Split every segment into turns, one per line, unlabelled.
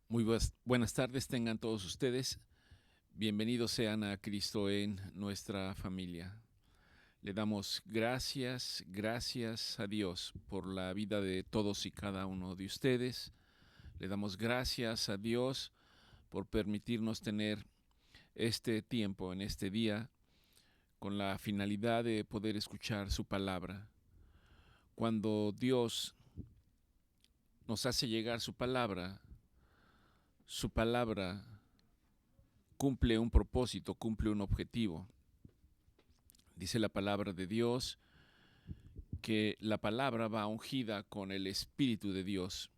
Muy buenas tardes tengan todos ustedes. Bienvenidos sean a Cristo en nuestra familia. Le damos gracias a Dios por la vida de todos y cada uno de ustedes. Le damos gracias a Dios por permitirnos tener este tiempo en este día con la finalidad de poder escuchar su palabra. Cuando Dios nos hace llegar su palabra cumple un propósito, cumple un objetivo. Dice la palabra de Dios que la palabra va ungida con el Espíritu de Dios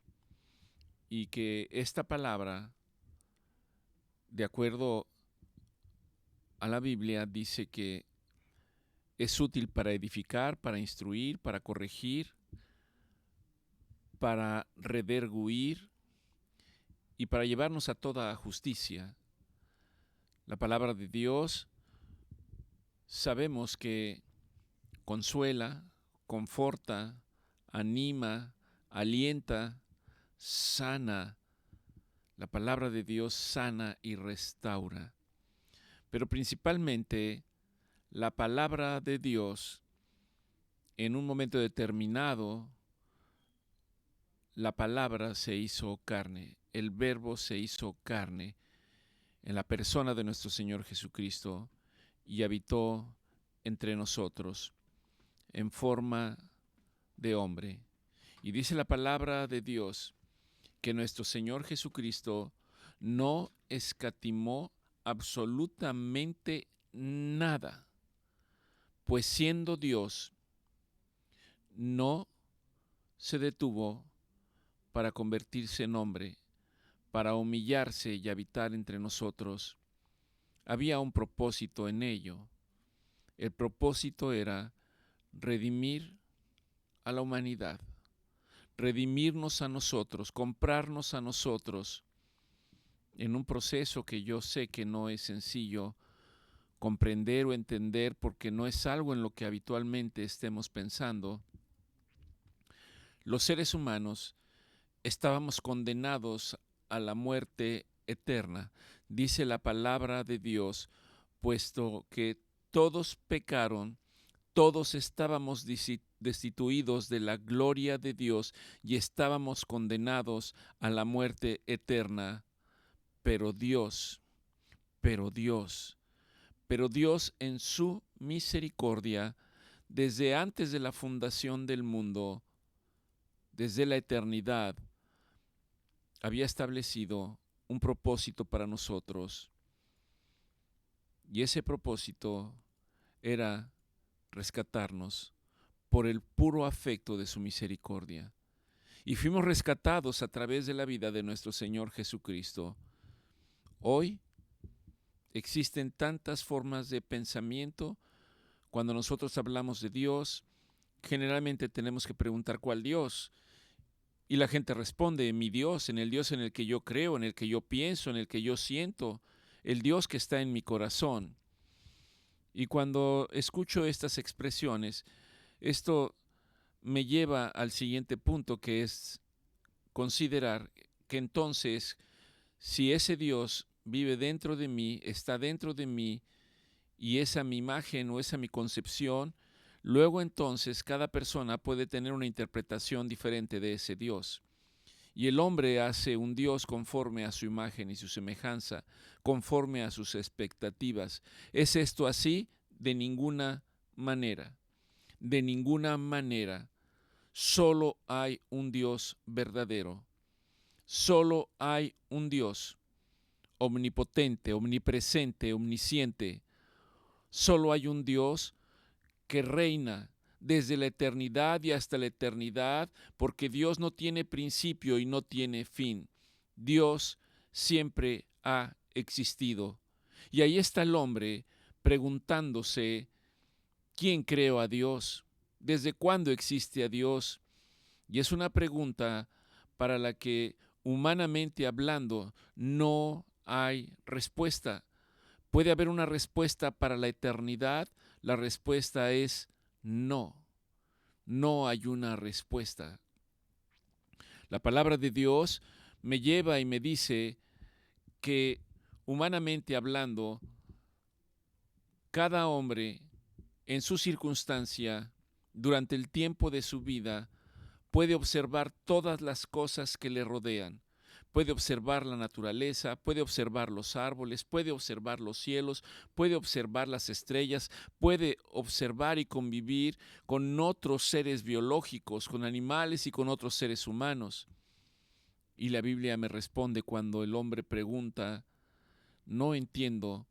y que esta palabra, de acuerdo a la Biblia, dice que es útil para edificar, para instruir, para corregir, para redarguir y para llevarnos a toda justicia. La palabra de Dios sabemos que consuela, conforta, anima, alienta, sana. La palabra de Dios sana y restaura. Pero principalmente la palabra de Dios, en un momento determinado, la palabra se hizo carne, el verbo se hizo carne en la persona de nuestro Señor Jesucristo y habitó entre nosotros en forma de hombre. Y dice la palabra de Dios que nuestro Señor Jesucristo no escatimó absolutamente nada, pues siendo Dios, no se detuvo para convertirse en hombre, para humillarse y habitar entre nosotros. Había un propósito en ello. El propósito era redimir a la humanidad, redimirnos a nosotros, comprarnos a nosotros, en un proceso que yo sé que no es sencillo comprender o entender porque no es algo en lo que habitualmente estemos pensando. Los seres humanos estábamos condenados a la muerte eterna, dice la palabra de Dios, puesto que todos pecaron, todos estábamos destituidos de la gloria de Dios y estábamos condenados a la muerte eterna. Pero Dios, pero Dios, pero Dios en su misericordia, desde antes de la fundación del mundo, desde la eternidad, había establecido un propósito para nosotros. Y ese propósito era rescatarnos por el puro afecto de su misericordia. Y fuimos rescatados a través de la vida de nuestro Señor Jesucristo. Hoy existen tantas formas de pensamiento. Cuando nosotros hablamos de Dios, generalmente tenemos que preguntar ¿cuál Dios? Y la gente responde, mi Dios, en el Dios en el que yo creo, en el que yo pienso, en el que yo siento, el Dios que está en mi corazón. Y cuando escucho estas expresiones, esto me lleva al siguiente punto, que es considerar que entonces, si ese Dios vive dentro de mí, está dentro de mí, y esa mi imagen o esa mi concepción, luego entonces cada persona puede tener una interpretación diferente de ese Dios. Y el hombre hace un Dios conforme a su imagen y su semejanza, conforme a sus expectativas. ¿Es esto así? De ninguna manera. De ninguna manera. Solo hay un Dios verdadero. Solo hay un Dios omnipotente, omnipresente, omnisciente. Solo hay un Dios que reina desde la eternidad y hasta la eternidad, porque Dios no tiene principio y no tiene fin. Dios siempre ha existido. Y ahí está el hombre preguntándose, ¿quién creó a Dios? ¿Desde cuándo existe a Dios? Y es una pregunta para la que, humanamente hablando, no hay respuesta. ¿Puede haber una respuesta para la eternidad? La respuesta es no. No hay una respuesta. La palabra de Dios me lleva y me dice que, humanamente hablando, cada hombre en su circunstancia, durante el tiempo de su vida, puede observar todas las cosas que le rodean. Puede observar la naturaleza, puede observar los árboles, puede observar los cielos, puede observar las estrellas, puede observar y convivir con otros seres biológicos, con animales y con otros seres humanos. Y la Biblia me responde cuando el hombre pregunta: no entiendo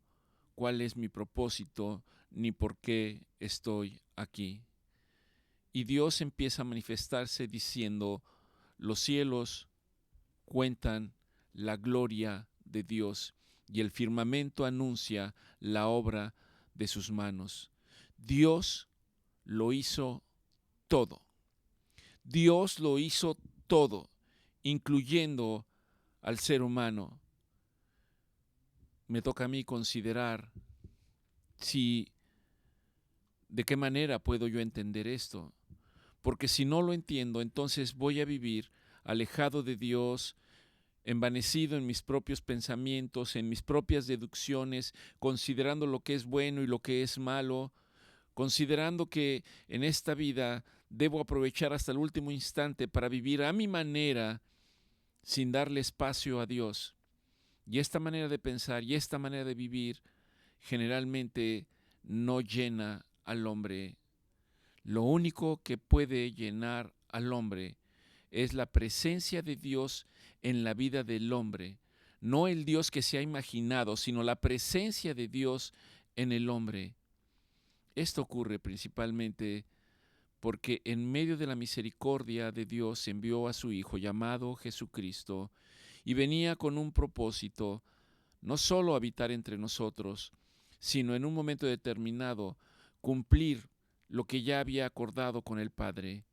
cuál es mi propósito ni por qué estoy aquí. Y Dios empieza a manifestarse diciendo: los cielos cuentan la gloria de Dios y el firmamento anuncia la obra de sus manos. Dios lo hizo todo. Dios lo hizo todo, incluyendo al ser humano. Me toca a mí considerar de qué manera puedo yo entender esto. Porque si no lo entiendo, entonces voy a vivir alejado de Dios, envanecido en mis propios pensamientos, en mis propias deducciones, considerando lo que es bueno y lo que es malo, considerando que en esta vida debo aprovechar hasta el último instante para vivir a mi manera, sin darle espacio a Dios. Y esta manera de pensar y esta manera de vivir generalmente no llena al hombre. Lo único que puede llenar al hombre es la presencia de Dios en la vida del hombre. No el Dios que se ha imaginado, sino la presencia de Dios en el hombre. Esto ocurre principalmente porque en medio de la misericordia de Dios envió a su Hijo llamado Jesucristo, y venía con un propósito: no solo habitar entre nosotros, sino en un momento determinado cumplir lo que ya había acordado con el Padre: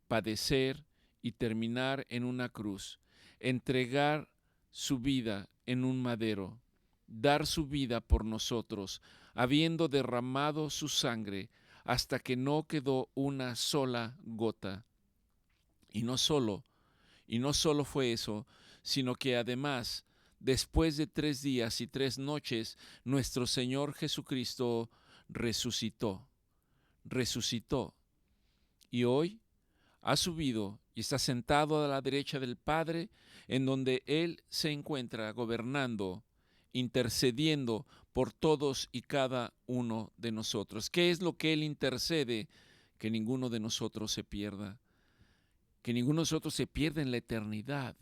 padecer y terminar en una cruz, entregar su vida en un madero, dar su vida por nosotros, habiendo derramado su sangre hasta que no quedó una sola gota. Y no solo fue eso, sino que además, después de 3 días y 3 noches, nuestro Señor Jesucristo resucitó. Y hoy ha subido y está sentado a la derecha del Padre, en donde Él se encuentra gobernando, intercediendo por todos y cada uno de nosotros. ¿Qué es lo que Él intercede? Que ninguno de nosotros se pierda. Que ninguno de nosotros se pierda en la eternidad.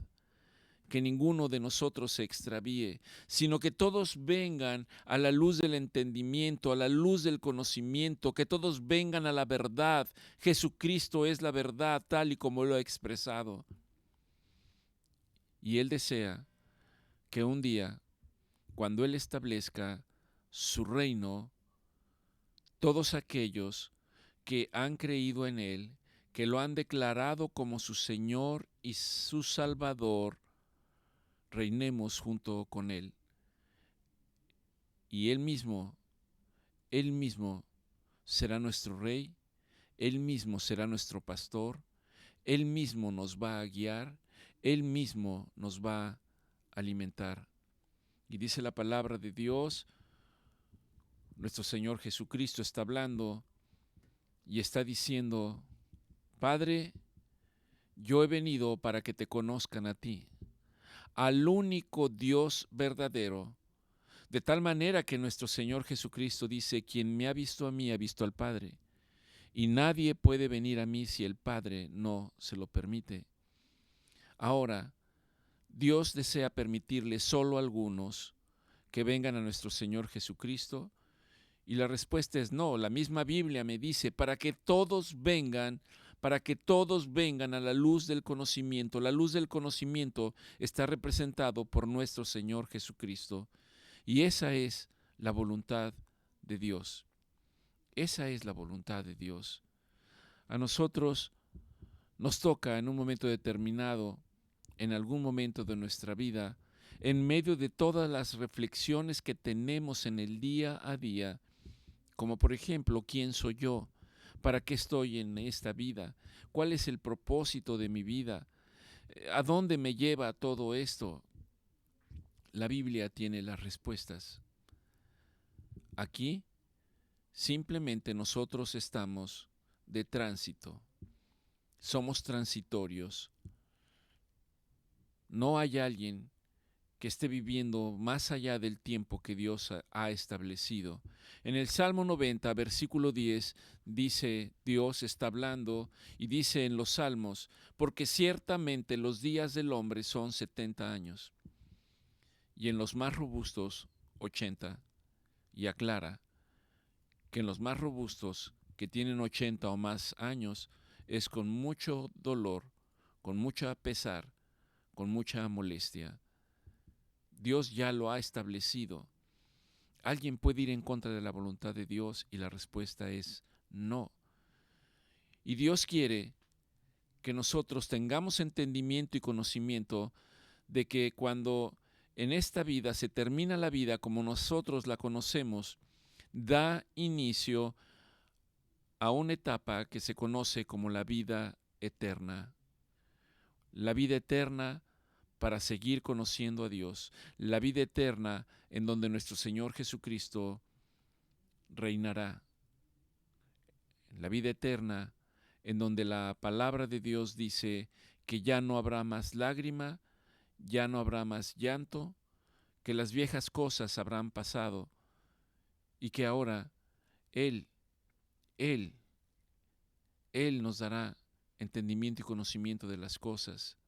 Que ninguno de nosotros se extravíe, sino que todos vengan a la luz del entendimiento, a la luz del conocimiento, que todos vengan a la verdad. Jesucristo es la verdad tal y como lo ha expresado. Y Él desea que un día, cuando Él establezca su reino, todos aquellos que han creído en Él, que lo han declarado como su Señor y su Salvador, reinemos junto con Él. Y Él mismo será nuestro Rey, Él mismo será nuestro pastor, Él mismo nos va a guiar, Él mismo nos va a alimentar. Y dice la palabra de Dios, nuestro Señor Jesucristo está hablando y está diciendo: Padre, yo he venido para que te conozcan a ti, al único Dios verdadero. De tal manera que nuestro Señor Jesucristo dice: quien me ha visto a mí, ha visto al Padre. Y nadie puede venir a mí si el Padre no se lo permite. Ahora, Dios desea permitirle solo a algunos que vengan a nuestro Señor Jesucristo. Y la respuesta es no. La misma Biblia me dice: para que todos vengan a la luz del conocimiento. La luz del conocimiento está representado por nuestro Señor Jesucristo. Y esa es la voluntad de Dios. Esa es la voluntad de Dios. A nosotros nos toca en un momento determinado, en algún momento de nuestra vida, en medio de todas las reflexiones que tenemos en el día a día, como por ejemplo: ¿quién soy yo? ¿Para qué estoy en esta vida? ¿Cuál es el propósito de mi vida? ¿A dónde me lleva todo esto? La Biblia tiene las respuestas. Aquí simplemente nosotros estamos de tránsito. Somos transitorios. No hay alguien que esté viviendo más allá del tiempo que Dios ha establecido. En el Salmo 90, versículo 10, dice, Dios está hablando y dice en los Salmos, porque ciertamente los días del hombre son 70 años, y en los más robustos 80, y aclara que en los más robustos que tienen 80 o más años es con mucho dolor, con mucha pesar, con mucha molestia. Dios ya lo ha establecido. ¿Alguien puede ir en contra de la voluntad de Dios? Y la respuesta es no. Y Dios quiere que nosotros tengamos entendimiento y conocimiento de que cuando en esta vida se termina la vida como nosotros la conocemos, da inicio a una etapa que se conoce como la vida eterna. La vida eterna para seguir conociendo a Dios, la vida eterna en donde nuestro Señor Jesucristo reinará, la vida eterna en donde la palabra de Dios dice que ya no habrá más lágrima, ya no habrá más llanto, que las viejas cosas habrán pasado y que ahora Él, Él, Él nos dará entendimiento y conocimiento de las cosas.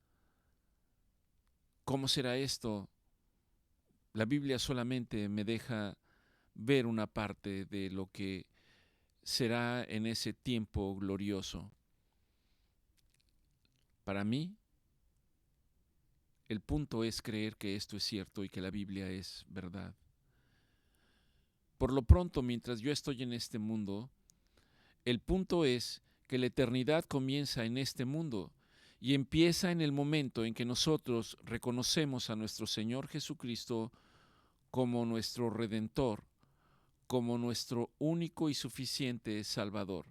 ¿Cómo será esto? La Biblia solamente me deja ver una parte de lo que será en ese tiempo glorioso. Para mí, el punto es creer que esto es cierto y que la Biblia es verdad. Por lo pronto, mientras yo estoy en este mundo, el punto es que la eternidad comienza en este mundo y empieza en el momento en que nosotros reconocemos a nuestro Señor Jesucristo como nuestro Redentor, como nuestro único y suficiente Salvador.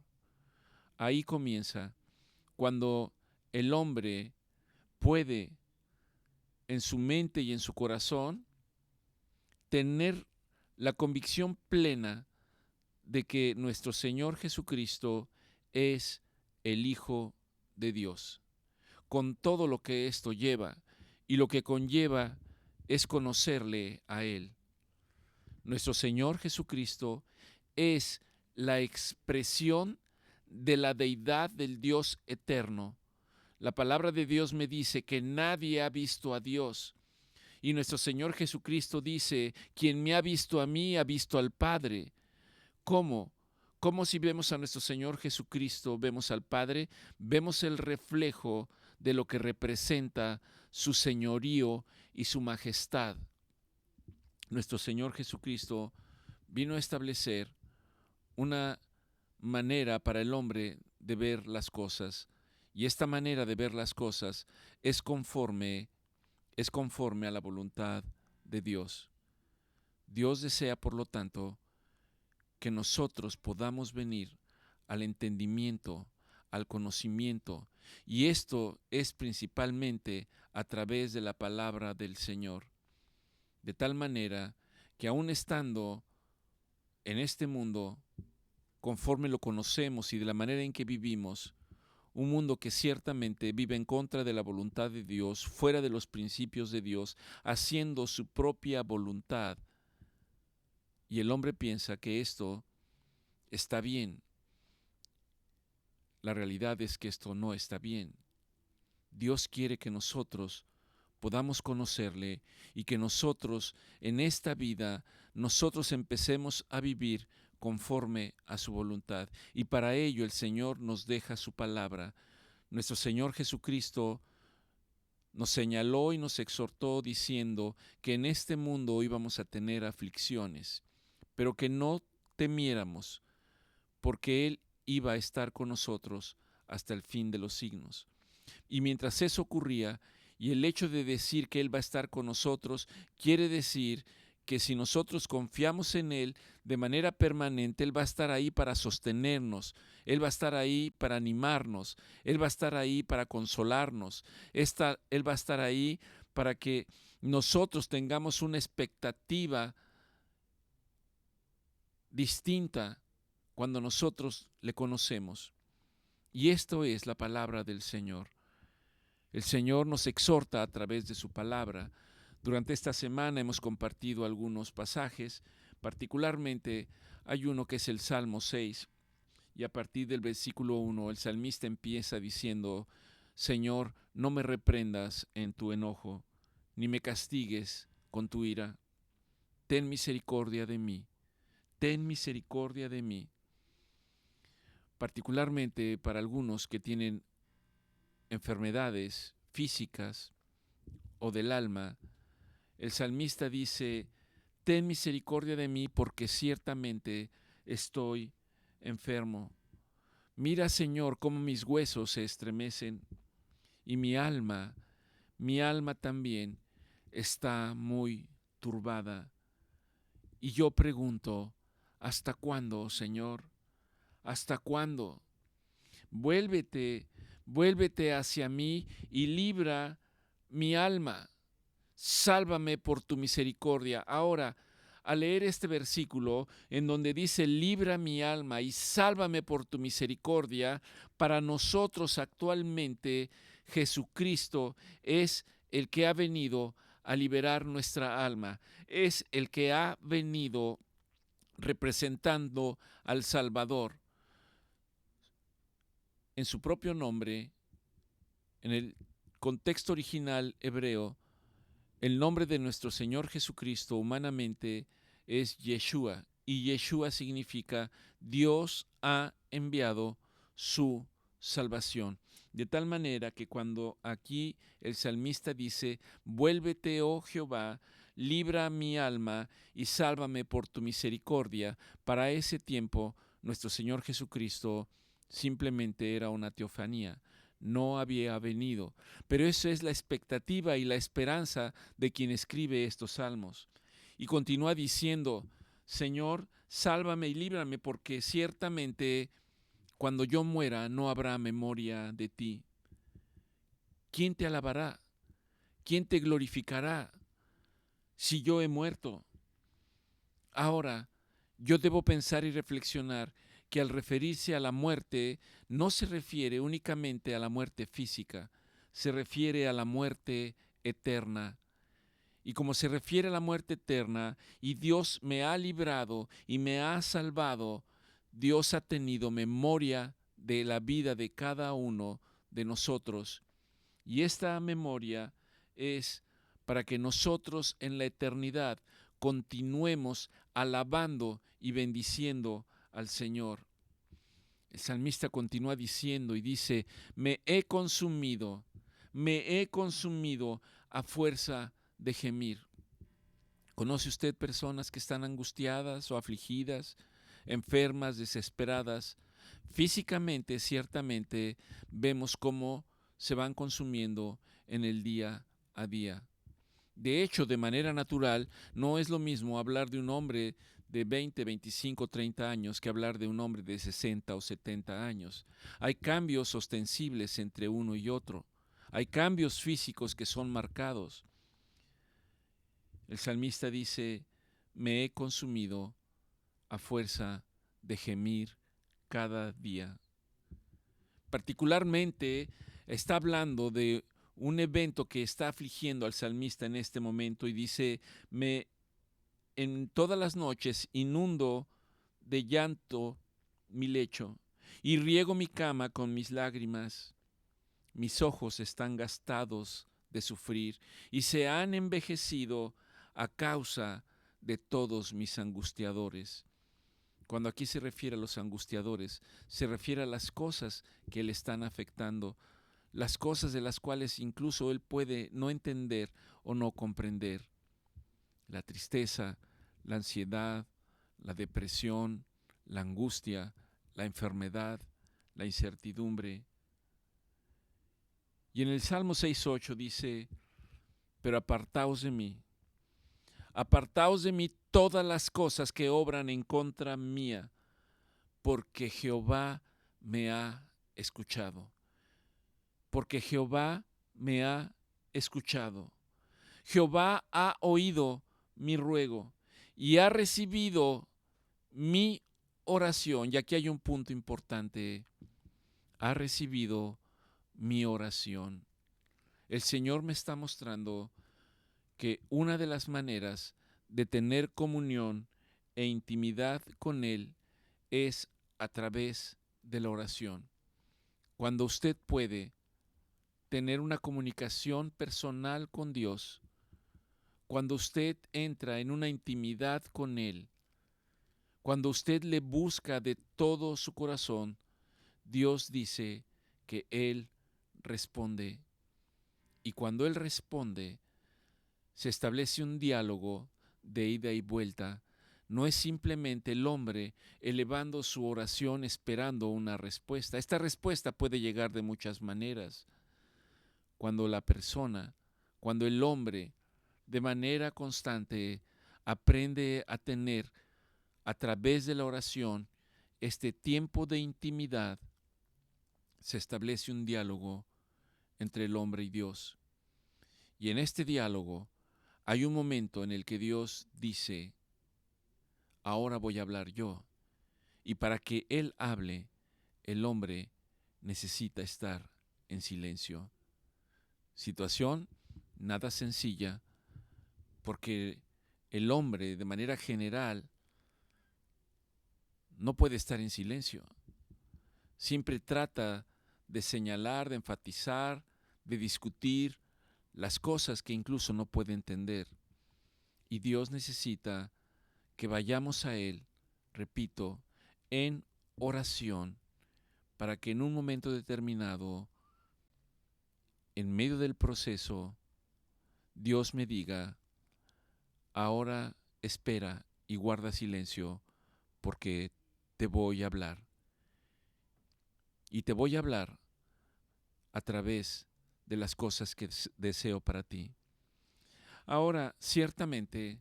Ahí comienza cuando el hombre puede en su mente y en su corazón tener la convicción plena de que nuestro Señor Jesucristo es el Hijo de Dios, con todo lo que esto lleva, y lo que conlleva es conocerle a Él. Nuestro Señor Jesucristo es la expresión de la deidad del Dios eterno. La palabra de Dios me dice que nadie ha visto a Dios. Y nuestro Señor Jesucristo dice, quien me ha visto a mí, ha visto al Padre. ¿Cómo? ¿Cómo si vemos a nuestro Señor Jesucristo, vemos al Padre? Vemos el reflejo de lo que representa su señorío y su majestad. Nuestro Señor Jesucristo vino a establecer una manera para el hombre de ver las cosas, y esta manera de ver las cosas es conforme a la voluntad de Dios. Dios desea, por lo tanto, que nosotros podamos venir al entendimiento, al conocimiento, y esto es principalmente a través de la palabra del Señor, de tal manera que aun estando en este mundo, conforme lo conocemos y de la manera en que vivimos, un mundo que ciertamente vive en contra de la voluntad de Dios, fuera de los principios de Dios, haciendo su propia voluntad. Y el hombre piensa que esto está bien. La realidad es que esto no está bien. Dios quiere que nosotros podamos conocerle y que nosotros en esta vida, nosotros empecemos a vivir conforme a su voluntad. Y para ello el Señor nos deja su palabra. Nuestro Señor Jesucristo nos señaló y nos exhortó diciendo que en este mundo íbamos a tener aflicciones, pero que no temiéramos, porque Él iba a estar con nosotros hasta el fin de los siglos. Y mientras eso ocurría, y el hecho de decir que Él va a estar con nosotros, quiere decir que si nosotros confiamos en Él de manera permanente, Él va a estar ahí para sostenernos, Él va a estar ahí para animarnos, Él va a estar ahí para consolarnos, Él va a estar ahí para que nosotros tengamos una expectativa distinta cuando nosotros le conocemos. Y esto es la palabra del Señor. El Señor nos exhorta a través de su palabra. Durante esta semana hemos compartido algunos pasajes, particularmente hay uno que es el Salmo 6, y a partir del versículo 1 el salmista empieza diciendo: Señor, no me reprendas en tu enojo, ni me castigues con tu ira. Ten misericordia de mí, ten misericordia de mí. Particularmente para algunos que tienen enfermedades físicas o del alma, el salmista dice: ten misericordia de mí porque ciertamente estoy enfermo. Mira, Señor, cómo mis huesos se estremecen y mi alma también está muy turbada. Y yo pregunto: ¿hasta cuándo, Señor? ¿Hasta cuándo? Vuélvete hacia mí y libra mi alma. Sálvame por tu misericordia. Ahora, al leer este versículo en donde dice libra mi alma y sálvame por tu misericordia, para nosotros actualmente Jesucristo es el que ha venido a liberar nuestra alma, es el que ha venido representando al Salvador. En su propio nombre, en el contexto original hebreo, el nombre de nuestro Señor Jesucristo humanamente es Yeshua, y Yeshua significa Dios ha enviado su salvación. De tal manera que cuando aquí el salmista dice: vuélvete, oh Jehová, libra mi alma y sálvame por tu misericordia, para ese tiempo nuestro Señor Jesucristo simplemente era una teofanía, no había venido. Pero esa es la expectativa y la esperanza de quien escribe estos salmos. Y continúa diciendo: Señor, sálvame y líbrame, porque ciertamente cuando yo muera no habrá memoria de ti. ¿Quién te alabará? ¿Quién te glorificará si yo he muerto? Ahora, yo debo pensar y reflexionar que al referirse a la muerte no se refiere únicamente a la muerte física, se refiere a la muerte eterna. Y como se refiere a la muerte eterna, y Dios me ha librado y me ha salvado, Dios ha tenido memoria de la vida de cada uno de nosotros. Y esta memoria es para que nosotros en la eternidad continuemos alabando y bendiciendo al Señor. El salmista continúa diciendo y dice: me he consumido a fuerza de gemir. ¿Conoce usted personas que están angustiadas o afligidas, enfermas, desesperadas? Físicamente, ciertamente, vemos cómo se van consumiendo en el día a día. De hecho, de manera natural, no es lo mismo hablar de un hombre de 20, 25, 30 años que hablar de un hombre de 60 o 70 años. Hay cambios ostensibles entre uno y otro. Hay cambios físicos que son marcados. El salmista dice: me he consumido a fuerza de gemir cada día. Particularmente está hablando de un evento que está afligiendo al salmista en este momento y dice: en todas las noches inundo de llanto mi lecho y riego mi cama con mis lágrimas. Mis ojos están gastados de sufrir y se han envejecido a causa de todos mis angustiadores. Cuando aquí se refiere a los angustiadores, se refiere a las cosas que le están afectando, las cosas de las cuales incluso él puede no entender o no comprender. La tristeza, la ansiedad, la depresión, la angustia, la enfermedad, la incertidumbre. Y en el Salmo 6:8 dice: pero apartaos de mí, Apartaos de mí todas las cosas que obran en contra mía, porque Jehová me ha escuchado. Porque Jehová me ha escuchado. Jehová ha oído mi ruego y ha recibido mi oración. Y aquí hay un punto importante. Ha recibido mi oración. El Señor me está mostrando que una de las maneras de tener comunión e intimidad con Él es a través de la oración. Cuando usted puede tener una comunicación personal con Dios, cuando usted entra en una intimidad con Él, cuando usted le busca de todo su corazón, Dios dice que Él responde. Y cuando Él responde, se establece un diálogo de ida y vuelta. No es simplemente el hombre elevando su oración esperando una respuesta. Esta respuesta puede llegar de muchas maneras. Cuando la persona, cuando el hombre de manera constante aprende a tener a través de la oración este tiempo de intimidad, se establece un diálogo entre el hombre y Dios. Y en este diálogo hay un momento en el que Dios dice, ahora voy a hablar yo. Y para que Él hable, el hombre necesita estar en silencio. Situación nada sencilla, porque el hombre de manera general no puede estar en silencio. Siempre trata de señalar, de enfatizar, de discutir las cosas que incluso no puede entender. Y Dios necesita que vayamos a Él, repito, en oración, para que en un momento determinado, en medio del proceso, Dios me diga, ahora espera y guarda silencio, porque te voy a hablar. Y te voy a hablar a través de las cosas que deseo para ti. Ahora, ciertamente,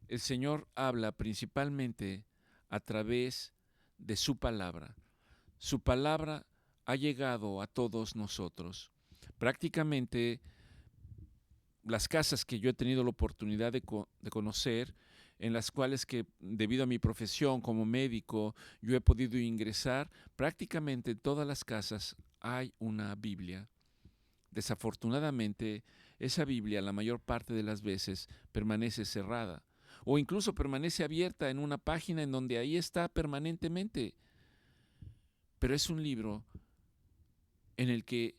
el Señor habla principalmente a través de su palabra. Su palabra ha llegado a todos nosotros. Prácticamente las casas que yo he tenido la oportunidad de conocer, en las cuales que debido a mi profesión como médico yo he podido ingresar, prácticamente en todas las casas hay una Biblia. Desafortunadamente, esa Biblia la mayor parte de las veces permanece cerrada o incluso permanece abierta en una página en donde ahí está permanentemente. Pero es un libro en el que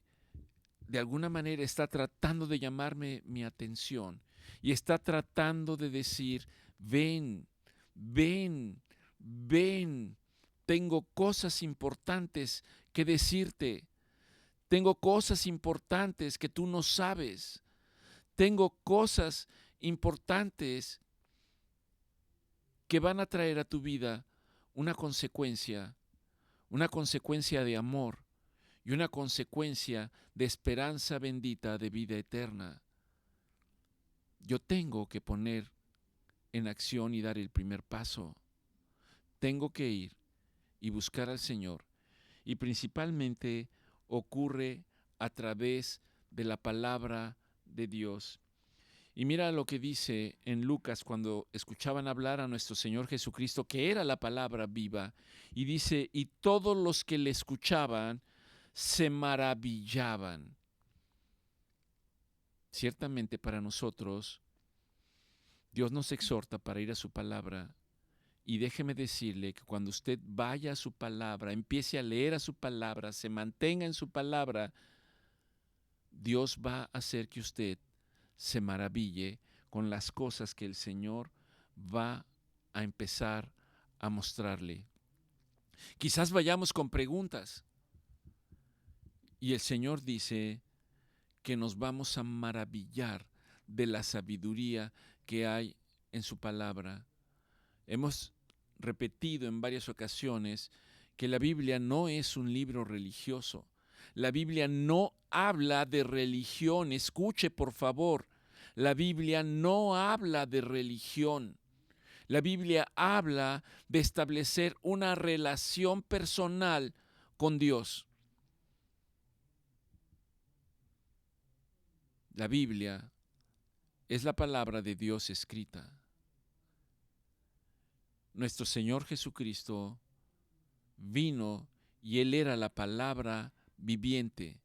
de alguna manera está tratando de llamarme mi atención y está tratando de decir, ven, ven, ven, tengo cosas importantes que decirte, tengo cosas importantes que tú no sabes, tengo cosas importantes que van a traer a tu vida una consecuencia de amor y una consecuencia de esperanza bendita de vida eterna. Yo tengo que poner en acción y dar el primer paso. Tengo que ir y buscar al Señor. Y principalmente ocurre a través de la palabra de Dios. Y mira lo que dice en Lucas cuando escuchaban hablar a nuestro Señor Jesucristo, que era la palabra viva. Y dice, y todos los que le escuchaban se maravillaban. Ciertamente para nosotros, Dios nos exhorta para ir a su palabra. Y déjeme decirle que cuando usted vaya a su palabra, empiece a leer a su palabra, se mantenga en su palabra, Dios va a hacer que usted se maraville con las cosas que el Señor va a empezar a mostrarle. Quizás vayamos con preguntas y el Señor dice que nos vamos a maravillar de la sabiduría que hay en su palabra. Hemos repetido en varias ocasiones que la Biblia no es un libro religioso. La Biblia no habla de religión. Escuche, por favor. La Biblia no habla de religión. La Biblia habla de establecer una relación personal con Dios. La Biblia es la palabra de Dios escrita. Nuestro Señor Jesucristo vino y Él era la palabra viviente.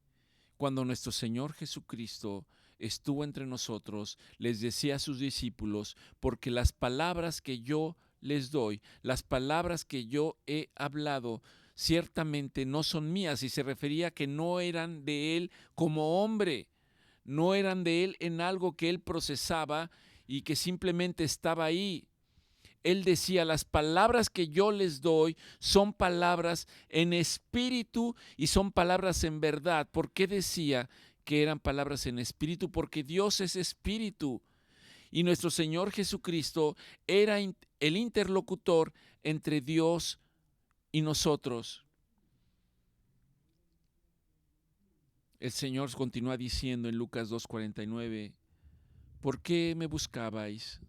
Cuando nuestro Señor Jesucristo estuvo entre nosotros, les decía a sus discípulos, porque las palabras que yo les doy, las palabras que yo he hablado, ciertamente no son mías, y se refería a que no eran de Él como hombre, no eran de Él en algo que Él procesaba y que simplemente estaba ahí. Él decía, las palabras que yo les doy son palabras en espíritu y son palabras en verdad. ¿Por qué decía que eran palabras en espíritu? Porque Dios es espíritu y nuestro Señor Jesucristo era el interlocutor entre Dios y nosotros. El Señor continúa diciendo en Lucas 2:49, ¿por qué me buscabais?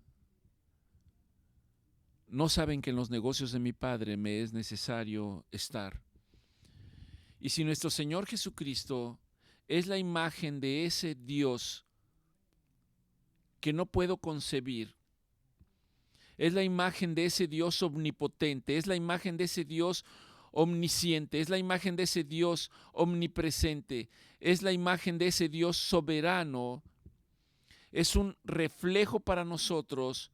¿No saben que en los negocios de mi Padre me es necesario estar? Y si nuestro Señor Jesucristo es la imagen de ese Dios que no puedo concebir, es la imagen de ese Dios omnipotente, es la imagen de ese Dios omnisciente, es la imagen de ese Dios omnipresente, es la imagen de ese Dios soberano, es un reflejo para nosotros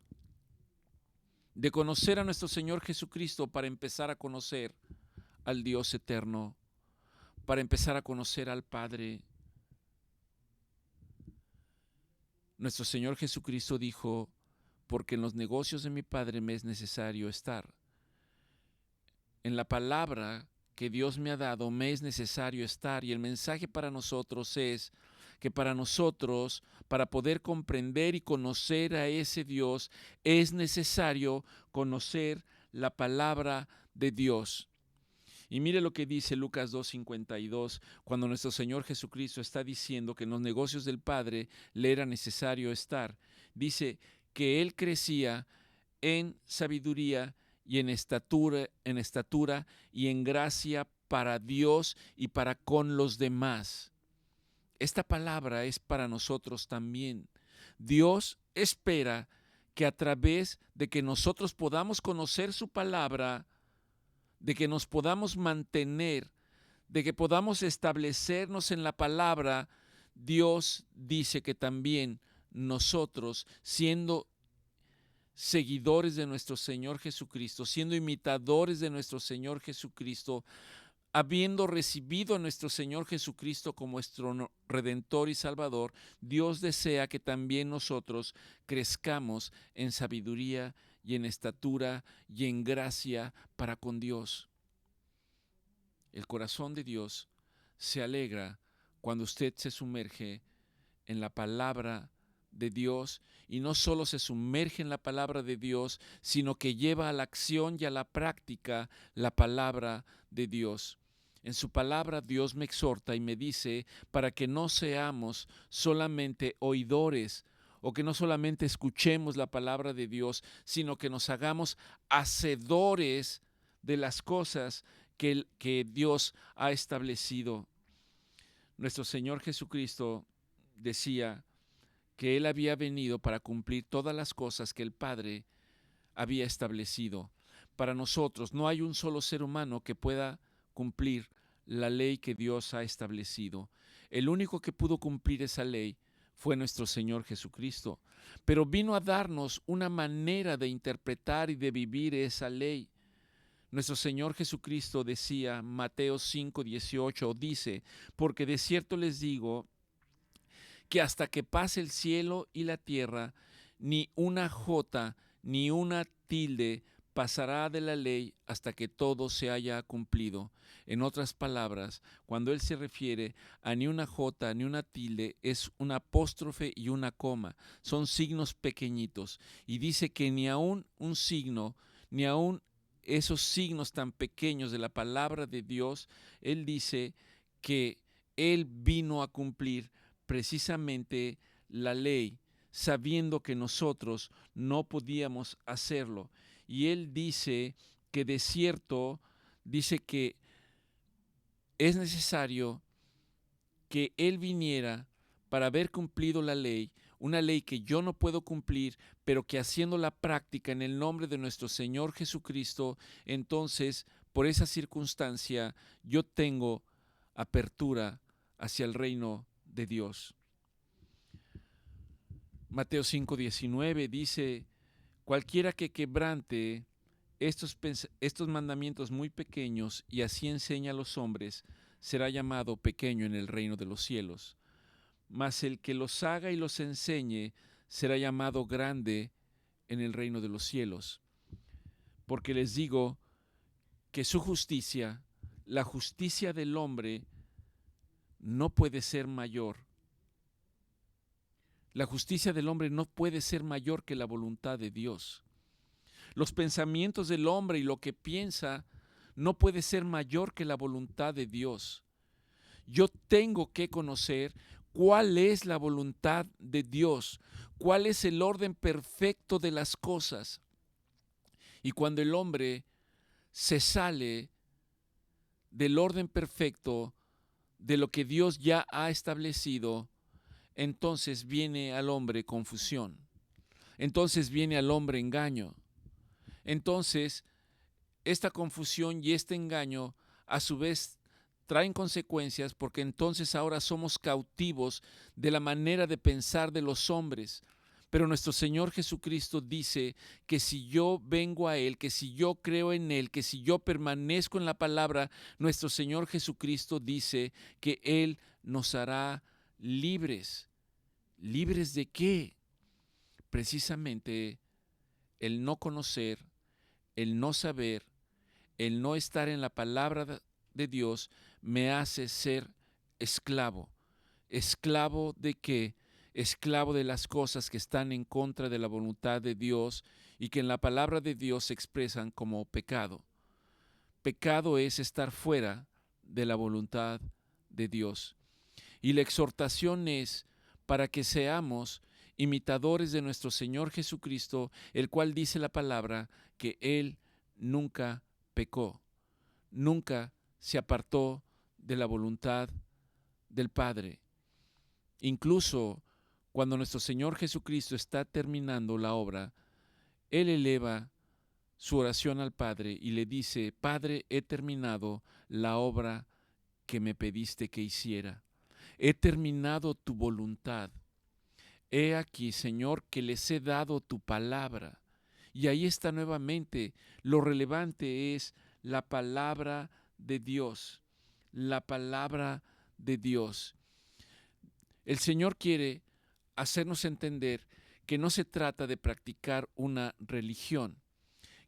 de conocer a nuestro Señor Jesucristo para empezar a conocer al Dios eterno, para empezar a conocer al Padre. Nuestro Señor Jesucristo dijo, porque en los negocios de mi Padre me es necesario estar. En la palabra que Dios me ha dado me es necesario estar, y el mensaje para nosotros es que para nosotros, para poder comprender y conocer a ese Dios, es necesario conocer la palabra de Dios. Y mire lo que dice Lucas 2:52, cuando nuestro Señor Jesucristo está diciendo que en los negocios del Padre le era necesario estar. Dice que Él crecía en sabiduría y en estatura y en gracia para Dios y para con los demás. Esta palabra es para nosotros también. Dios espera que a través de que nosotros podamos conocer su palabra, de que nos podamos mantener, de que podamos establecernos en la palabra, Dios dice que también nosotros, siendo seguidores de nuestro Señor Jesucristo, siendo imitadores de nuestro Señor Jesucristo, habiendo recibido a nuestro Señor Jesucristo como nuestro Redentor y Salvador, Dios desea que también nosotros crezcamos en sabiduría y en estatura y en gracia para con Dios. El corazón de Dios se alegra cuando usted se sumerge en la palabra de Dios, y no solo se sumerge en la palabra de Dios, sino que lleva a la acción y a la práctica la palabra de Dios. En su palabra Dios me exhorta y me dice para que no seamos solamente oidores, o que no solamente escuchemos la palabra de Dios, sino que nos hagamos hacedores de las cosas que Dios ha establecido. Nuestro Señor Jesucristo decía que Él había venido para cumplir todas las cosas que el Padre había establecido. Para nosotros no hay un solo ser humano que pueda cumplir la ley que Dios ha establecido. El único que pudo cumplir esa ley fue nuestro Señor Jesucristo, pero vino a darnos una manera de interpretar y de vivir esa ley. Nuestro Señor Jesucristo decía, Mateo 5:18, dice, porque de cierto les digo que hasta que pase el cielo y la tierra, ni una jota ni una tilde pasará de la ley hasta que todo se haya cumplido. En otras palabras, cuando Él se refiere a ni una jota ni una tilde, es una apóstrofe y una coma. Son signos pequeñitos. Y dice que ni aún un signo, ni aún esos signos tan pequeños de la palabra de Dios, Él dice que Él vino a cumplir precisamente la ley sabiendo que nosotros no podíamos hacerlo. Y Él dice que de cierto, dice que es necesario que Él viniera para haber cumplido la ley, una ley que yo no puedo cumplir, pero que haciendo la práctica en el nombre de nuestro Señor Jesucristo, entonces, por esa circunstancia, yo tengo apertura hacia el reino de Dios. Mateo 5:19 dice, cualquiera que quebrante estos mandamientos muy pequeños y así enseña a los hombres, será llamado pequeño en el reino de los cielos. Mas el que los haga y los enseñe, será llamado grande en el reino de los cielos. Porque les digo que su justicia, la justicia del hombre, no puede ser mayor. La justicia del hombre no puede ser mayor que la voluntad de Dios. Los pensamientos del hombre y lo que piensa no puede ser mayor que la voluntad de Dios. Yo tengo que conocer cuál es la voluntad de Dios, cuál es el orden perfecto de las cosas. Y cuando el hombre se sale del orden perfecto de lo que Dios ya ha establecido, entonces viene al hombre confusión, entonces viene al hombre engaño. Entonces, esta confusión y este engaño a su vez traen consecuencias, porque entonces ahora somos cautivos de la manera de pensar de los hombres. Pero nuestro Señor Jesucristo dice que si yo vengo a Él, que si yo creo en Él, que si yo permanezco en la palabra, nuestro Señor Jesucristo dice que Él nos hará libres. ¿Libres de qué? Precisamente el no conocer, el no saber, el no estar en la palabra de Dios me hace ser esclavo. ¿Esclavo de qué? Esclavo de las cosas que están en contra de la voluntad de Dios y que en la palabra de Dios se expresan como pecado. Pecado es estar fuera de la voluntad de Dios. Y la exhortación es para que seamos imitadores de nuestro Señor Jesucristo, el cual dice la palabra que Él nunca pecó, nunca se apartó de la voluntad del Padre. Incluso cuando nuestro Señor Jesucristo está terminando la obra, Él eleva su oración al Padre y le dice, Padre, he terminado la obra que me pediste que hiciera. He terminado tu voluntad. He aquí, Señor, que les he dado tu palabra. Y ahí está nuevamente, lo relevante es la palabra de Dios, la palabra de Dios. El Señor quiere hacernos entender que no se trata de practicar una religión,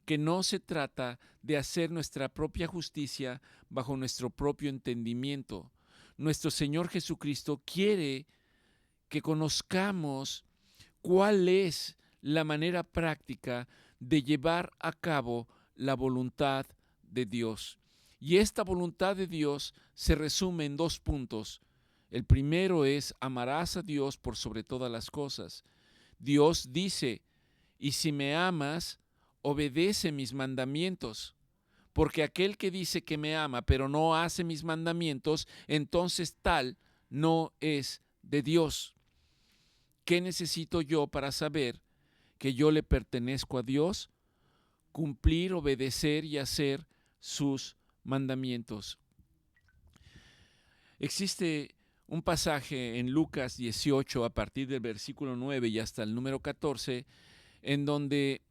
que no se trata de hacer nuestra propia justicia bajo nuestro propio entendimiento. Nuestro Señor Jesucristo quiere que conozcamos cuál es la manera práctica de llevar a cabo la voluntad de Dios. Y esta voluntad de Dios se resume en 2 puntos. El primero es, amarás a Dios por sobre todas las cosas. Dios dice, y si me amas, obedece mis mandamientos. Porque aquel que dice que me ama, pero no hace mis mandamientos, entonces tal no es de Dios. ¿Qué necesito yo para saber que yo le pertenezco a Dios? Cumplir, obedecer y hacer sus mandamientos. Existe un pasaje en Lucas 18 a partir del versículo 9 y hasta el número 14 en donde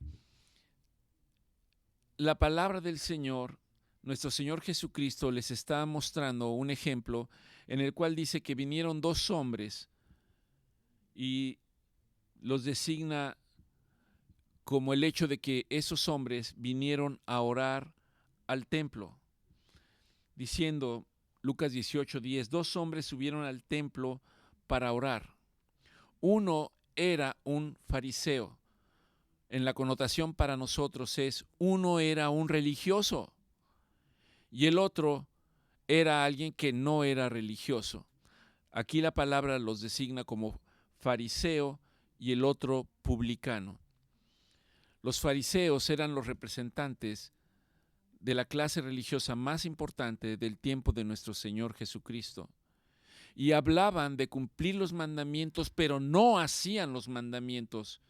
la palabra del Señor, nuestro Señor Jesucristo, les está mostrando un ejemplo en el cual dice que vinieron 2 hombres y los designa como el hecho de que esos hombres vinieron a orar al templo, diciendo, Lucas 18:10, 2 hombres subieron al templo para orar. Uno era un fariseo. En la connotación para nosotros es, uno era un religioso y el otro era alguien que no era religioso. Aquí la palabra los designa como fariseo y el otro publicano. Los fariseos eran los representantes de la clase religiosa más importante del tiempo de nuestro Señor Jesucristo. Y hablaban de cumplir los mandamientos, pero no hacían los mandamientos.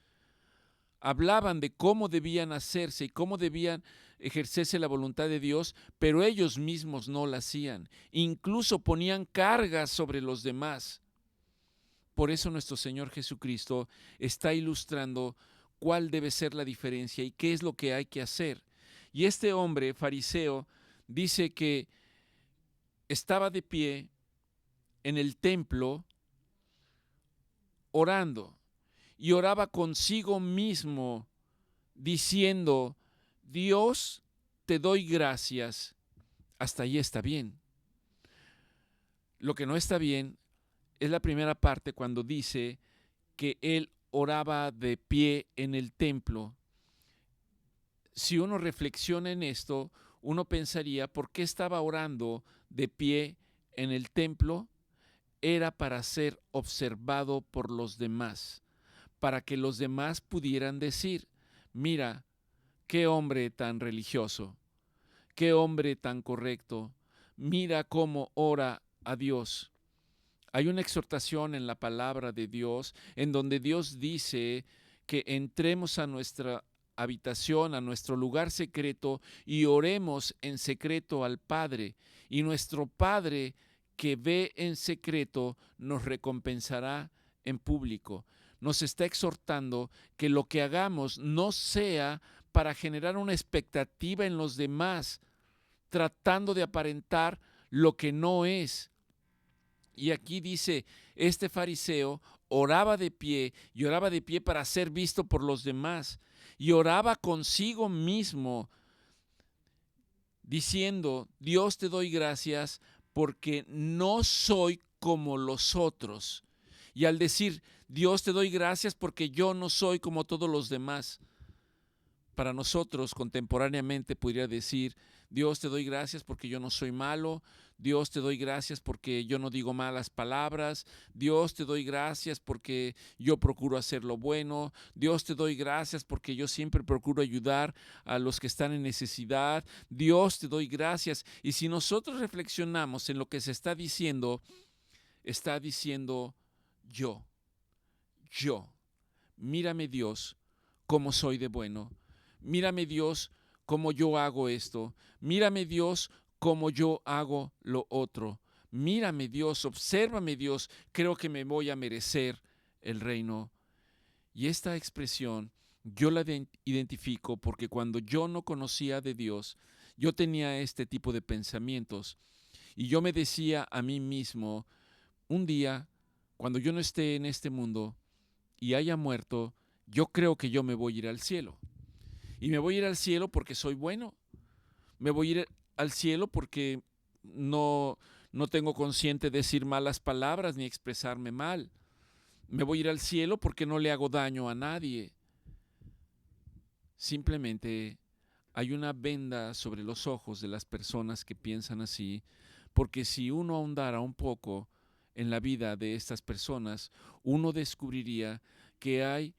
Hablaban de cómo debían hacerse y cómo debían ejercerse la voluntad de Dios, pero ellos mismos no la hacían. Incluso ponían cargas sobre los demás. Por eso nuestro Señor Jesucristo está ilustrando cuál debe ser la diferencia y qué es lo que hay que hacer. Y este hombre fariseo dice que estaba de pie en el templo orando y oraba consigo mismo diciendo: Dios, te doy gracias. Hasta ahí está bien. Lo que no está bien es la primera parte cuando dice que él oraba de pie en el templo. Si uno reflexiona en esto, uno pensaría, ¿por qué estaba orando de pie en el templo? Era para ser observado por los demás, para que los demás pudieran decir: mira, qué hombre tan religioso, qué hombre tan correcto, mira cómo ora a Dios. Hay una exhortación en la palabra de Dios en donde Dios dice que entremos a nuestra habitación, a nuestro lugar secreto y oremos en secreto al Padre. Y nuestro Padre que ve en secreto nos recompensará en público. Nos está exhortando que lo que hagamos no sea para generar una expectativa en los demás, tratando de aparentar lo que no es. Y aquí dice, este fariseo oraba de pie y oraba de pie para ser visto por los demás. Y oraba consigo mismo, diciendo: Dios, te doy gracias porque no soy como los otros. Y al decir, Dios, te doy gracias porque yo no soy como todos los demás, para nosotros contemporáneamente podría decir: Dios, te doy gracias porque yo no soy malo. Dios, te doy gracias porque yo no digo malas palabras. Dios, te doy gracias porque yo procuro hacer lo bueno. Dios, te doy gracias porque yo siempre procuro ayudar a los que están en necesidad. Dios, te doy gracias. Y si nosotros reflexionamos en lo que se está diciendo yo. Mírame, Dios, cómo soy de bueno. Mírame, Dios, cómo yo hago esto. Mírame, Dios, cómo yo hago lo otro. Mírame, Dios, obsérvame, Dios, creo que me voy a merecer el reino. Y esta expresión yo la identifico porque cuando yo no conocía de Dios, yo tenía este tipo de pensamientos. Y yo me decía a mí mismo, un día, cuando yo no esté en este mundo y haya muerto, yo creo que yo me voy a ir al cielo. Y me voy a ir al cielo porque soy bueno. Me voy a ir al cielo porque no tengo consciente decir malas palabras ni expresarme mal. Me voy a ir al cielo porque no le hago daño a nadie. Simplemente hay una venda sobre los ojos de las personas que piensan así, porque si uno ahondara un poco en la vida de estas personas, uno descubriría que hay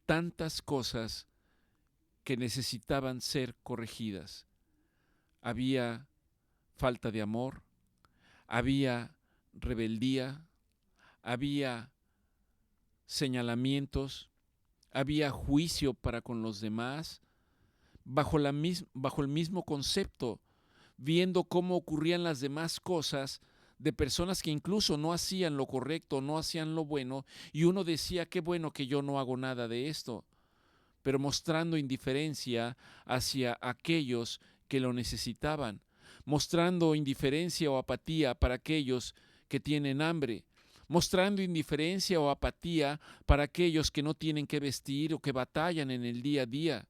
tantas cosas que necesitaban ser corregidas. Había falta de amor, había rebeldía, había señalamientos, había juicio para con los demás, bajo el mismo concepto, viendo cómo ocurrían las demás cosas de personas que incluso no hacían lo correcto, no hacían lo bueno, y uno decía: qué bueno que yo no hago nada de esto, pero mostrando indiferencia hacia aquellos que lo necesitaban, mostrando indiferencia o apatía para aquellos que tienen hambre, mostrando indiferencia o apatía para aquellos que no tienen que vestir o que batallan en el día a día.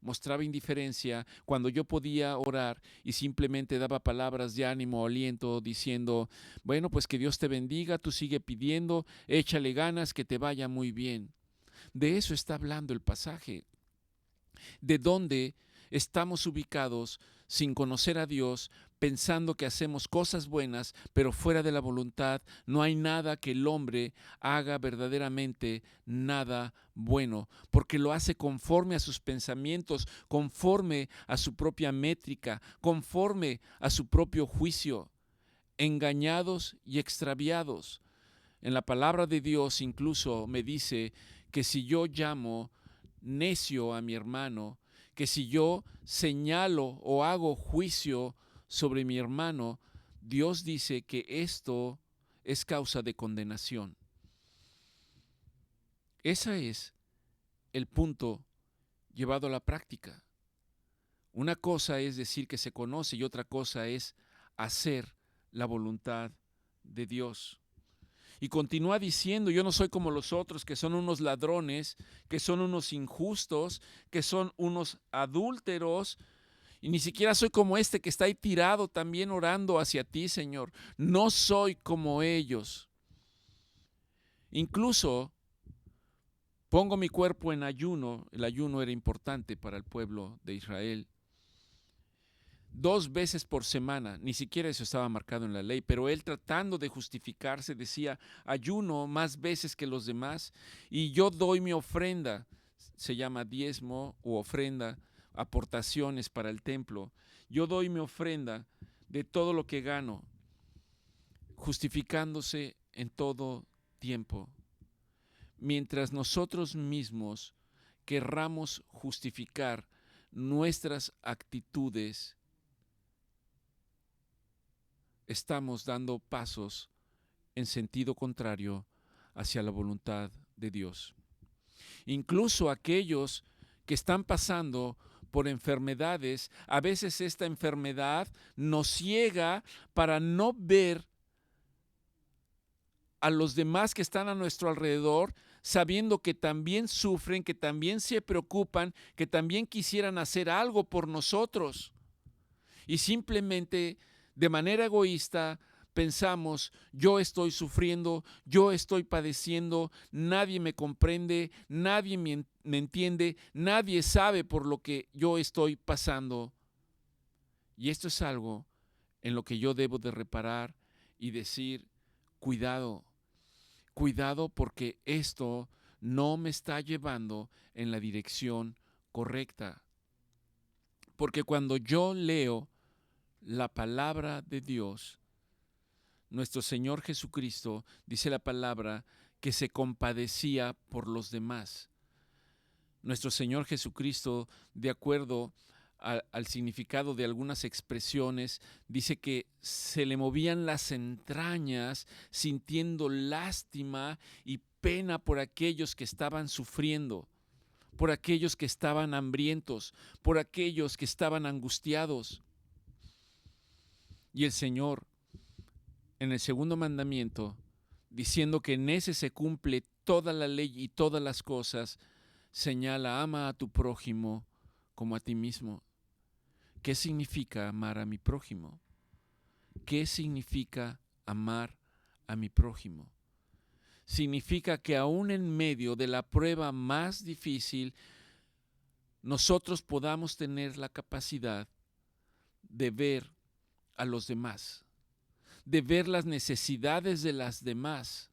Mostraba indiferencia cuando yo podía orar y simplemente daba palabras de ánimo o aliento diciendo: bueno, pues que Dios te bendiga, tú sigue pidiendo, échale ganas, que te vaya muy bien. De eso está hablando el pasaje. De dónde estamos ubicados sin conocer a Dios, pensando que hacemos cosas buenas, pero fuera de la voluntad, no hay nada que el hombre haga verdaderamente nada bueno, porque lo hace conforme a sus pensamientos, conforme a su propia métrica, conforme a su propio juicio, engañados y extraviados. En la palabra de Dios incluso me dice que si yo llamo necio a mi hermano, que si yo señalo o hago juicio sobre mi hermano, Dios dice que esto es causa de condenación. Ese es el punto llevado a la práctica. Una cosa es decir que se conoce y otra cosa es hacer la voluntad de Dios. Y continúa diciendo, yo no soy como los otros, que son unos ladrones, que son unos injustos, que son unos adúlteros, y ni siquiera soy como este que está ahí tirado también orando hacia ti, Señor. No soy como ellos. Incluso pongo mi cuerpo en ayuno. El ayuno era importante para el pueblo de Israel. 2 veces por semana, ni siquiera eso estaba marcado en la ley, pero él tratando de justificarse decía, ayuno más veces que los demás y yo doy mi ofrenda, se llama diezmo u ofrenda, aportaciones para el templo, yo doy mi ofrenda de todo lo que gano, justificándose en todo tiempo. Mientras nosotros mismos querramos justificar nuestras actitudes, estamos dando pasos en sentido contrario hacia la voluntad de Dios. Incluso aquellos que están pasando por enfermedades, a veces esta enfermedad nos ciega para no ver a los demás que están a nuestro alrededor, sabiendo que también sufren, que también se preocupan, que también quisieran hacer algo por nosotros. Y simplemente de manera egoísta pensamos, yo estoy sufriendo, yo estoy padeciendo, nadie me comprende, nadie me entiende, nadie sabe por lo que yo estoy pasando. Y esto es algo en lo que yo debo de reparar y decir, cuidado, cuidado porque esto no me está llevando en la dirección correcta. Porque cuando yo leo la palabra de Dios, nuestro Señor Jesucristo, dice la palabra, que se compadecía por los demás. Nuestro Señor Jesucristo, de acuerdo al significado de algunas expresiones, dice que se le movían las entrañas sintiendo lástima y pena por aquellos que estaban sufriendo, por aquellos que estaban hambrientos, por aquellos que estaban angustiados. Y el Señor, en el segundo mandamiento, diciendo que en ese se cumple toda la ley y todas las cosas, señala, ama a tu prójimo como a ti mismo. ¿Qué significa amar a mi prójimo? ¿Qué significa amar a mi prójimo? Significa que aún en medio de la prueba más difícil, nosotros podamos tener la capacidad de ver a los demás, de ver las necesidades de las demás.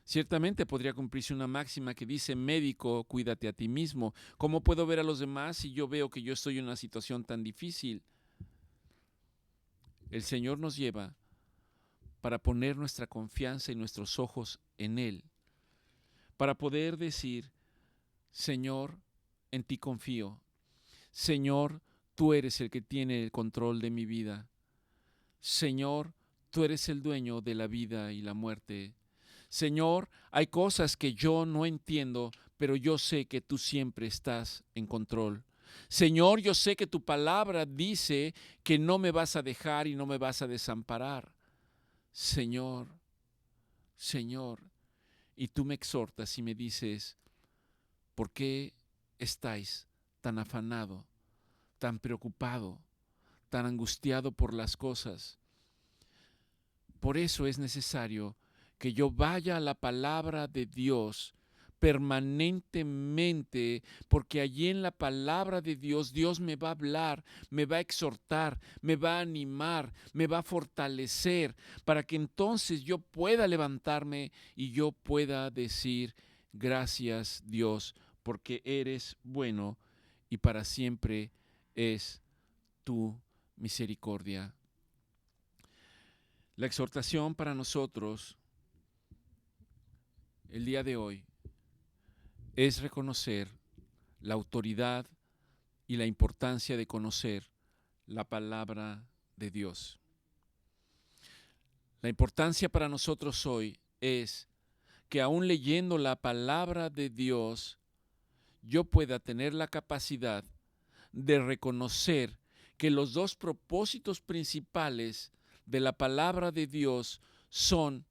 Ciertamente podría cumplirse una máxima que dice, médico, cuídate a ti mismo. ¿Cómo puedo ver a los demás si yo veo que yo estoy en una situación tan difícil? El Señor nos lleva para poner nuestra confianza y nuestros ojos en Él, para poder decir, Señor, en ti confío. Señor, tú eres el que tiene el control de mi vida. Señor, tú eres el dueño de la vida y la muerte. Señor, hay cosas que yo no entiendo, pero yo sé que tú siempre estás en control. Señor, yo sé que tu palabra dice que no me vas a dejar y no me vas a desamparar. Señor, Señor, y tú me exhortas y me dices, ¿por qué estáis tan afanado, tan preocupado, tan angustiado por las cosas? Por eso es necesario que yo vaya a la palabra de Dios, permanentemente, porque allí en la palabra de Dios, Dios me va a hablar, me va a exhortar, me va a animar, me va a fortalecer, para que entonces yo pueda levantarme y yo pueda decir, gracias Dios, porque eres bueno y para siempre es tu misericordia. La exhortación para nosotros el día de hoy es reconocer la autoridad y la importancia de conocer la palabra de Dios. La importancia para nosotros hoy es que aún leyendo la palabra de Dios, yo pueda tener la capacidad de reconocer que los dos propósitos principales de la palabra de Dios son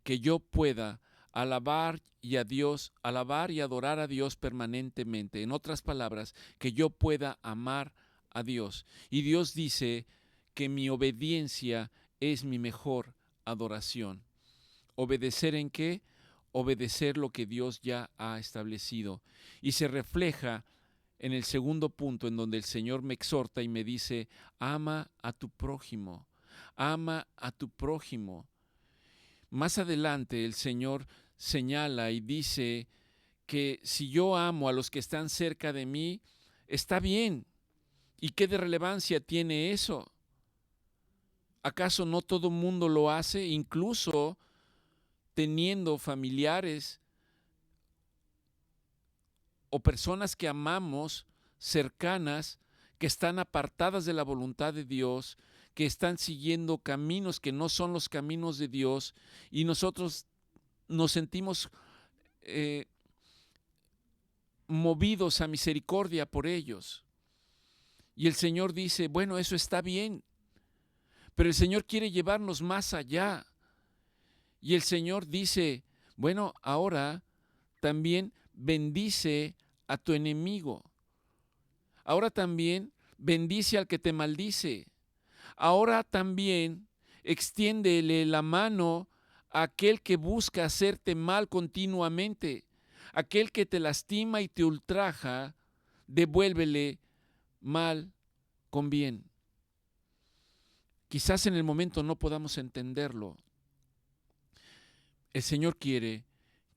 que yo pueda alabar y adorar a Dios permanentemente. En otras palabras, que yo pueda amar a Dios. Y Dios dice que mi obediencia es mi mejor adoración. ¿Obedecer en qué? Obedecer lo que Dios ya ha establecido. Y se refleja en el segundo punto, en donde el Señor me exhorta y me dice, ama a tu prójimo, ama a tu prójimo. Más adelante el Señor señala y dice que si yo amo a los que están cerca de mí, está bien. ¿Y qué de relevancia tiene eso? ¿Acaso no todo el mundo lo hace, incluso teniendo familiares o personas que amamos cercanas, que están apartadas de la voluntad de Dios, que están siguiendo caminos que no son los caminos de Dios, y nosotros nos sentimos movidos a misericordia por ellos? Y el Señor dice, bueno, eso está bien, pero el Señor quiere llevarnos más allá. Y el Señor dice, bueno, ahora también bendice a tu enemigo. Ahora también bendice al que te maldice. Ahora también extiéndele la mano a aquel que busca hacerte mal continuamente. Aquel que te lastima y te ultraja, devuélvele mal con bien. Quizás en el momento no podamos entenderlo. El Señor quiere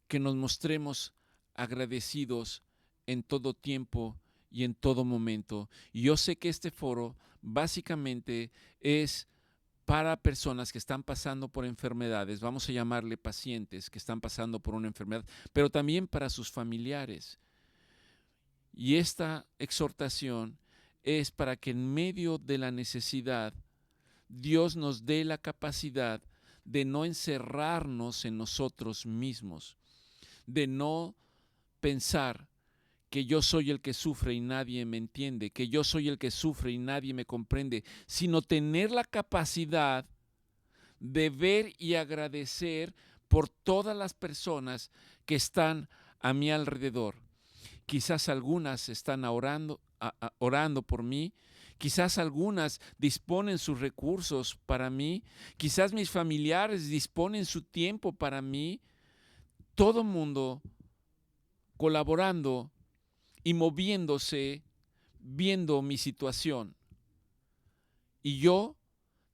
que nos mostremos agradecidos en todo tiempo y en todo momento. Y yo sé que este foro básicamente es para personas que están pasando por enfermedades, vamos a llamarle pacientes que están pasando por una enfermedad, pero también para sus familiares. Y esta exhortación es para que en medio de la necesidad Dios nos dé la capacidad de no encerrarnos en nosotros mismos, de no pensar que yo soy el que sufre y nadie me entiende, que yo soy el que sufre y nadie me comprende, sino tener la capacidad de ver y agradecer por todas las personas que están a mi alrededor. Quizás algunas están orando por mí, quizás algunas disponen sus recursos para mí, quizás mis familiares disponen su tiempo para mí, todo el mundo colaborando y moviéndose, viendo mi situación. Y yo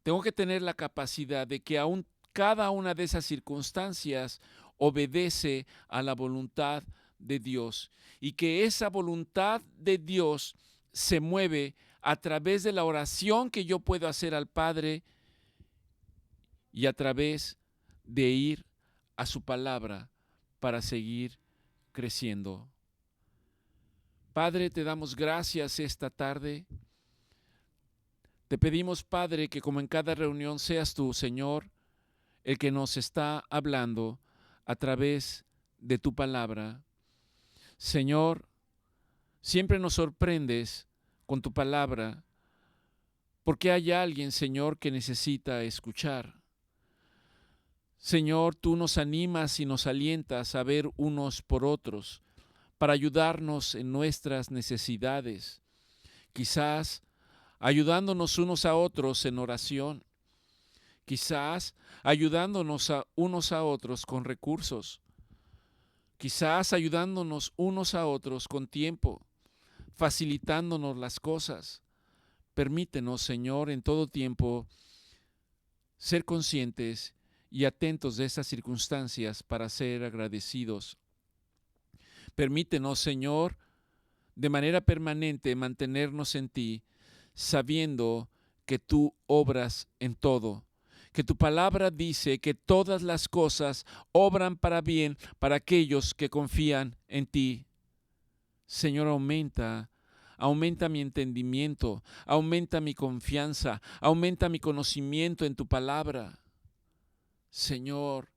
tengo que tener la capacidad de que aún cada una de esas circunstancias obedece a la voluntad de Dios y que esa voluntad de Dios se mueve a través de la oración que yo puedo hacer al Padre y a través de ir a su palabra para seguir creciendo. Padre, te damos gracias esta tarde. Te pedimos, Padre, que como en cada reunión seas tú, Señor, el que nos está hablando a través de tu palabra. Señor, siempre nos sorprendes con tu palabra, porque hay alguien, Señor, que necesita escuchar. Señor, tú nos animas y nos alientas a ver unos por otros, para ayudarnos en nuestras necesidades, quizás ayudándonos unos a otros en oración, quizás ayudándonos a unos a otros con recursos, quizás ayudándonos unos a otros con tiempo, facilitándonos las cosas. Permítenos, Señor, en todo tiempo ser conscientes y atentos de estas circunstancias para ser agradecidos. Permítenos, Señor, de manera permanente mantenernos en ti, sabiendo que tú obras en todo, que tu palabra dice que todas las cosas obran para bien para aquellos que confían en ti. Señor, aumenta mi entendimiento, aumenta mi confianza, aumenta mi conocimiento en tu palabra. Señor,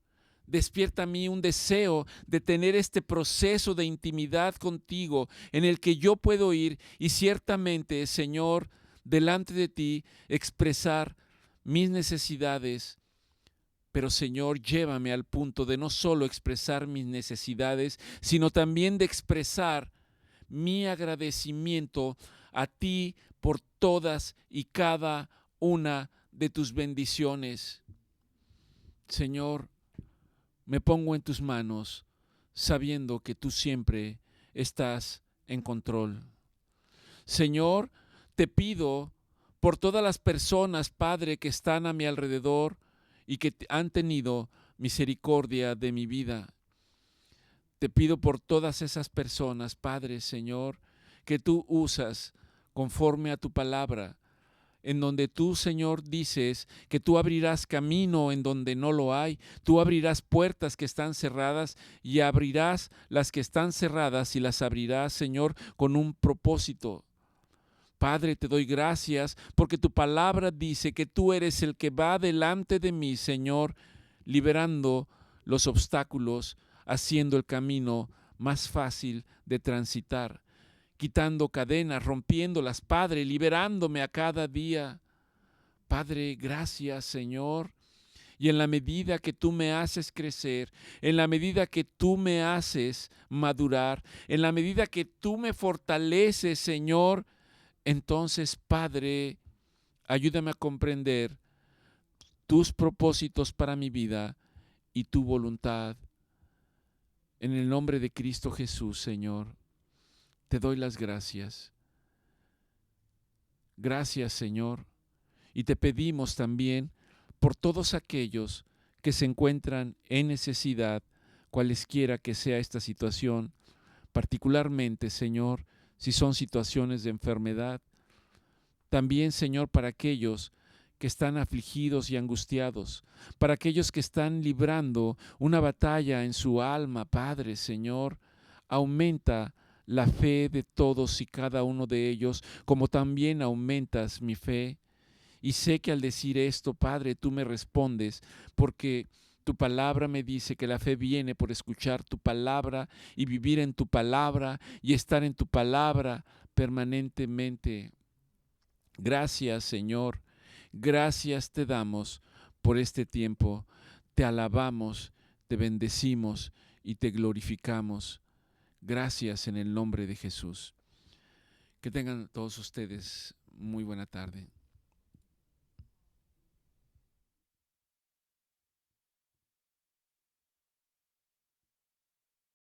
despierta a mí un deseo de tener este proceso de intimidad contigo en el que yo puedo ir y ciertamente, Señor, delante de ti expresar mis necesidades. Pero, Señor, llévame al punto de no solo expresar mis necesidades, sino también de expresar mi agradecimiento a ti por todas y cada una de tus bendiciones. Señor, me pongo en tus manos, sabiendo que tú siempre estás en control. Señor, te pido por todas las personas, Padre, que están a mi alrededor y que han tenido misericordia de mi vida. Te pido por todas esas personas, Padre, Señor, que tú usas conforme a tu palabra, en donde tú, Señor, dices que tú abrirás camino en donde no lo hay, tú abrirás puertas que están cerradas y abrirás las que están cerradas y las abrirás, Señor, con un propósito. Padre, te doy gracias porque tu palabra dice que tú eres el que va delante de mí, Señor, liberando los obstáculos, haciendo el camino más fácil de transitar, quitando cadenas, rompiéndolas, Padre, liberándome a cada día. Padre, gracias, Señor. Y en la medida que tú me haces crecer, en la medida que tú me haces madurar, en la medida que tú me fortaleces, Señor, entonces, Padre, ayúdame a comprender tus propósitos para mi vida y tu voluntad. En el nombre de Cristo Jesús, Señor, te doy las gracias. Gracias, Señor. Y te pedimos también por todos aquellos que se encuentran en necesidad, cualesquiera que sea esta situación, particularmente, Señor, si son situaciones de enfermedad. También, Señor, para aquellos que están afligidos y angustiados, para aquellos que están librando una batalla en su alma, Padre, Señor, aumenta la fe de todos y cada uno de ellos, como también aumentas mi fe. Y sé que al decir esto, Padre, tú me respondes, porque tu palabra me dice que la fe viene por escuchar tu palabra y vivir en tu palabra y estar en tu palabra permanentemente. Gracias, Señor. Gracias te damos por este tiempo. Te alabamos, te bendecimos y te glorificamos. Gracias en el nombre de Jesús. Que tengan todos ustedes muy buena tarde.